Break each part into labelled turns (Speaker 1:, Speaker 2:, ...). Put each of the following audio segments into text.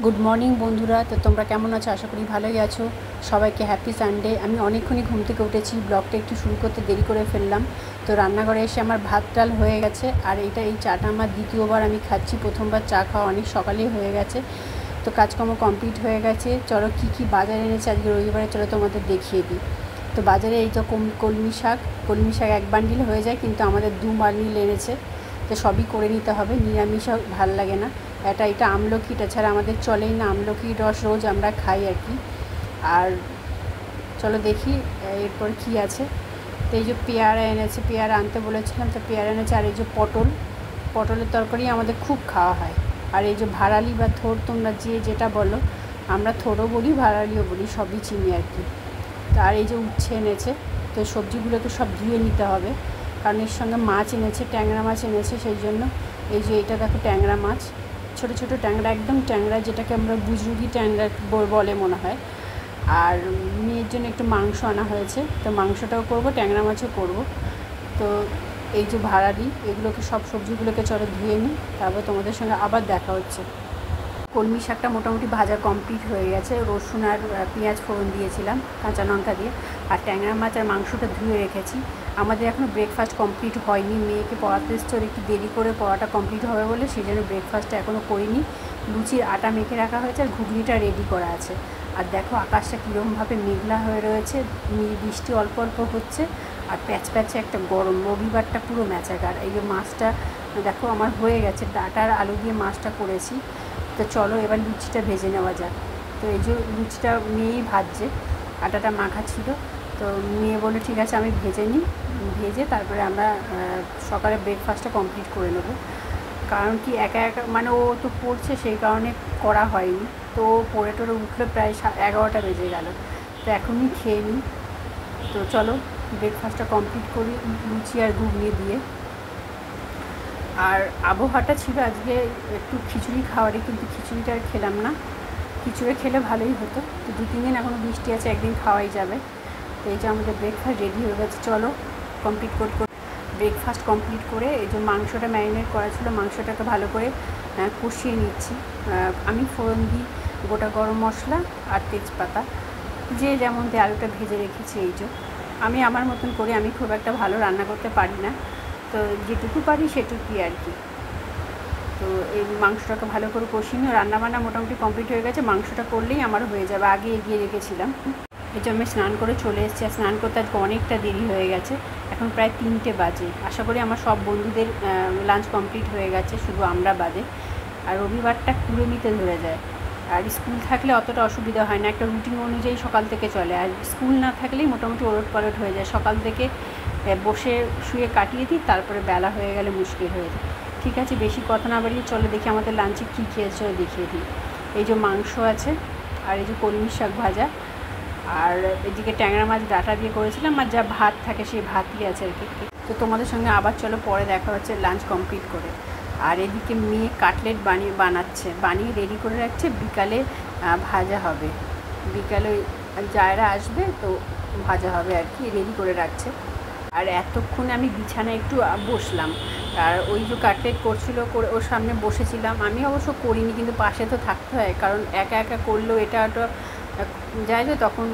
Speaker 1: Good morning বন্ধুরা। তো তোমরা কেমন আছো? আশা করি ভালোই আছো। সবাইকে হ্যাপি সানডে। আমি অনেকক্ষণই ঘুম থেকে উঠেছি, ব্লগটা একটু শুরু করতে দেরি করে ফেললাম। তো রান্নাঘরে এসে আমার ভাত ডাল হয়ে গেছে, আর এই চাটা আমার দ্বিতীয়বার আমি খাচ্ছি। প্রথমবার চা খাওয়া অনেক সকালেই হয়ে গেছে। তো কাজকর্ম কমপ্লিট হয়ে গেছে। চলো কী বাজারে এনেছে আজকে রবিবারে, চলো তোমাদের দেখিয়ে দিই। তো বাজারে এই তো কলমি শাক এক বান্ডিল হয়ে যায়, কিন্তু আমাদের 2 বান্ডিল এনেছে। তো সবই করে নিতে হবে, নিরামিষও ভাল লাগে না। এটা আমলকিটা ছাড়া আমাদের চলেই না, আমলকির রস রোজ আমরা খাই আর কি। আর চলো দেখি এরপর কি আছে। তো এই যে পেয়ারা এনেছে, পেয়ারা আনতে বলেছিলাম, তো পেয়ারা এনেছে। আর এই যে পটলের তরকারি আমাদের খুব খাওয়া হয়। আর এই যে ভাড়ালি বা থোড়, তোমরা যেটা বলো, আমরা থোড়ও বলি, ভাড়ালিও বলি, সবই চিনি আর কি। তো আর এই যে উচ্ছে এনেছে। তো সবজিগুলোকে সব ধুয়ে নিতে হবে, কারণ এর সঙ্গে মাছ এনেছে, ট্যাংরা মাছ এনেছে। সেই জন্য এই যে এটা দেখো, ট্যাংরা মাছ, ছোটো ছোটো ট্যাংরা, একদম ট্যাংরা, যেটাকে আমরা বুজরুগি ট্যাংরা বলে মনে হয়। আর মেয়ের জন্য একটু মাংস আনা হয়েছে, তো মাংসটাও করব, ট্যাংরা মাছও করব। তো এই যে ভাড়ালি, এগুলোকে সব সবজিগুলোকে চলো ধুয়ে নিই, তারপর তোমাদের সঙ্গে আবার দেখা হচ্ছে। কলমি শাকটা মোটামুটি ভাজা কমপ্লিট হয়ে গেছে, রসুন আর পেঁয়াজ ফোড়ন দিয়েছিলাম, কাঁচা লঙ্কা দিয়ে। আর ট্যাংরা মাছ আর মাংসটা ধুয়ে রেখেছি। আমাদের এখনও ব্রেকফাস্ট কমপ্লিট হয়নি, মেয়েকে পড়াতে এসছে, ওর একটু দেরি করে পড়াটা কমপ্লিট হবে বলে সেই জন্য ব্রেকফাস্টটা এখনও করিনি। লুচির আটা মেখে রাখা হয়েছে, আর ঘুগনিটা রেডি করা আছে। আর দেখো আকাশটা কীরকমভাবে মেঘলা হয়ে রয়েছে, বৃষ্টি অল্প অল্প হচ্ছে, আর প্যাচে একটা গরম। রবিবারটা পুরো ম্যাচাকার। এই যে মাছটা দেখো আমার হয়ে গেছে, ডাটা আর আলু দিয়ে মাছটা করেছি। তো চলো এবার লুচিটা ভেজে নেওয়া যাক। তো এই যে লুচিটা মেয়েই ভাজছে, আটাটা মাখা ছিল। তো মেয়ে বলে ঠিক আছে আমি ভেজে নিই, ভেজে তারপরে আমরা সকালে ব্রেকফাস্টটা কমপ্লিট করে নেব। কারণ কি একা মানে ও তো পড়ছে, সেই কারণে করা হয়নি। তো পড়ে টোড়ে উঠলে প্রায় 11টা বেজে গেল। তো এখনই খেয়ে নিই। তো চলো ব্রেকফাস্টটা কমপ্লিট করি লুচি আর ঘুগনি দিয়ে। আর আবহাওয়াটা ছিল আজকে একটু খিচুড়ি খাওয়ারই, কিন্তু খিচুড়িটা আর খেলাম না। খিচুড়ি খেলে ভালোই হতো। তো 2-3 দিন এখনও বৃষ্টি আছে, একদিন খাওয়াই যাবে। তো এই যে আমাদের ব্রেকফাস্ট রেডি হয়ে গেছে, চলো ব্রেকফাস্ট কমপ্লিট করে এই যে মাংসটা ম্যারিনেট করা ছিল, মাংসটাকে ভালো করে কষিয়ে নিচ্ছি। আমি ফোড়ন দিই গোটা গরম মশলা আর তেজপাতা, যে যেমন দিয়ে আলুটা ভেজে রেখেছি। এই যে আমি আমার মতন করে, আমি খুব একটা ভালো রান্না করতে পারি না, তো যেটুকু পারি সেটুকুই আর কি। তো এই মাংসটাকে ভালো করে কষিয়ে নিয়ে রান্নাবান্না মোটামুটি কমপ্লিট হয়ে গেছে। মাংসটা করলেই আমার হয়ে যাবে, আগে এগিয়ে রেখেছিলাম। এই যে আমি স্নান করে চলে এসেছি, আর স্নান করতে আজকে অনেকটা দেরি হয়ে গেছে, এখন প্রায় 3টে বাজে। আশা করি আমার সব বন্ধুদের লাঞ্চ কমপ্লিট হয়ে গেছে, শুধু আমরা বাদে। আর রবিবারটা কুড়েমিতে ধরে যায়। আর স্কুল থাকলে অতটা অসুবিধা হয় না, একটা রুটিন অনুযায়ী সকাল থেকে চলে। আর স্কুল না থাকলেই মোটামুটি ওলটপালট হয়ে যায়, সকাল থেকে বসে শুয়ে কাটিয়ে দিই, তারপরে বেলা হয়ে গেলে মুশকিল হয়ে যায়। ঠিক আছে, বেশি কথা না বাড়িয়ে চলো দেখি আমাদের লাঞ্চে কী খেয়েছে দেখিয়ে দিই। এই যে মাংস আছে, আর এই যে কলমি শাক ভাজা, আর এদিকে ট্যাংরা মাছ ডাটা দিয়ে করেছিলাম, আর যা ভাত থাকে সেই ভাতই আছে আর কি। তো তোমাদের সঙ্গে আবার চলো পরে দেখা হচ্ছে লাঞ্চ কমপ্লিট করে। আর এদিকে মেয়ে কাটলেট বানিয়ে রেডি করে রাখছে, বিকালে ভাজা হবে। বিকালে যারা আসবে তো ভাজা হবে আর কি, রেডি করে রাখছে। আর এতক্ষণে আমি বিছানায় একটু বসলাম, আর ওই যে কাটলেট করছিল, করে ওর সামনে বসেছিলাম। আমি অবশ্য করিনি, কিন্তু পাশে তো থাকতে হয়, কারণ একা একা করলেও এটা ওটা যায়, তো তখন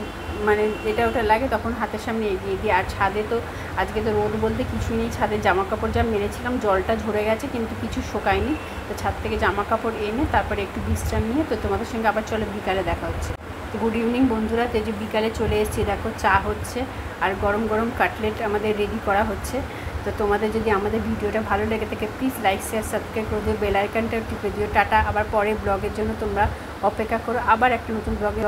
Speaker 1: মানে এটা ওটা লাগে, তখন হাতের সামনে এগিয়ে দিই। আর ছাদে তো আজকে তো রোদ বলতে কিছুই নেই, ছাদে জামা কাপড় যা মেরেছিলাম জলটা ঝরে গেছে, কিন্তু কিছু শোকায়নি। তো ছাদ থেকে জামা কাপড় এনে তারপরে একটু বিশ্রাম নিয়ে তো তোমাদের সঙ্গে আবার চলো বিকালে দেখা হচ্ছে। তো গুড ইভিনিং বন্ধুরা। তো এই যে বিকালে চলে এসেছি, দেখো চা হচ্ছে আর গরম গরম কাটলেট আমাদের রেডি করা হচ্ছে। তো তোমাদের যদি আমাদের ভিডিওটা ভালো লেগে থাকে প্লিজ লাইক শেয়ার সাবস্ক্রাইব করে দিও, বেল আইকনটা টিপে দিও। টাটা, আবার পরে ব্লগের জন্য তোমরা অপেক্ষা করো, আবার একটা নতুন ব্লগে